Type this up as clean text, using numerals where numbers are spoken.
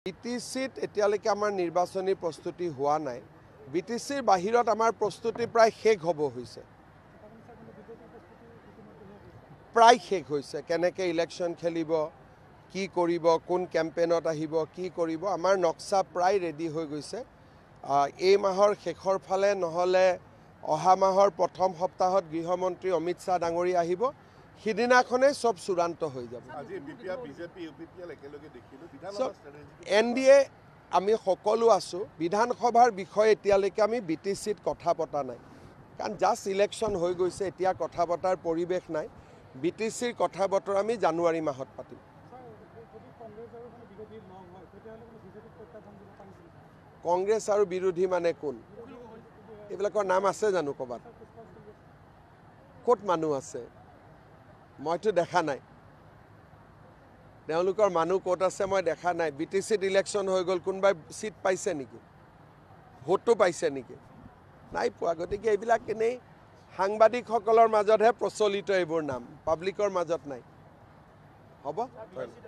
বিটিচিত এতিয়ালৈকে আমাৰ নিৰ্বাচনী প্ৰস্তুতি হোৱা নাই। বিটিচিৰ বাহিৰত আমাৰ প্ৰস্তুতি প্ৰায় শেষ হ'ব হৈছে। প্ৰায় শেষ হৈছে। কেনেকৈ ইলেকশ্যন খেলিব, কি কৰিব, কোন কেম্পেইনত আহিব, কি কৰিব, আমাৰ নক্সা প্ৰায় ৰেডি হৈ গৈছে। এই মাহৰ শেষৰ ফালে নহ'লে অহা মাহৰ প্ৰথম সপ্তাহত গৃহমন্ত্ৰী অমিত শ্বাহ ডাঙৰীয়া আহিব। সিদিনাখনেই সব চূড়ান্ত হৈ যাব। NDA আমি সকলো আছোঁ। বিধানসভাৰ বিষয়ে এতিয়ালৈকে আমি বিটিচিত কথা পতা নাই, কাৰণ জাষ্ট ইলেকশ্যন হৈ গৈছে। এতিয়া কথা পতাৰ পৰিৱেশ নাই। বিটিচিৰ কথা বতৰা আমি জানুৱাৰী মাহত পাতিম। কংগ্ৰেছ আৰু বিৰোধী মানে কোন? এইবিলাকৰ নাম আছে জানো ক'ৰবাত? ক'ত মানুহ আছে? মইতো দেখা নাই। তেওঁলোকৰ মানুহ ক'ত আছে মই দেখা নাই। বিটিচিত ইলেকশ্যন হৈ গ'ল, কোনোবাই চিট পাইছে নেকি? ভোটটো পাইছে নেকি? নাই পোৱা। গতিকে এইবিলাক এনেই সাংবাদিকসকলৰ মাজতহে প্ৰচলিত এইবোৰ নাম, পাব্লিকৰ মাজত নাই। হ'ব।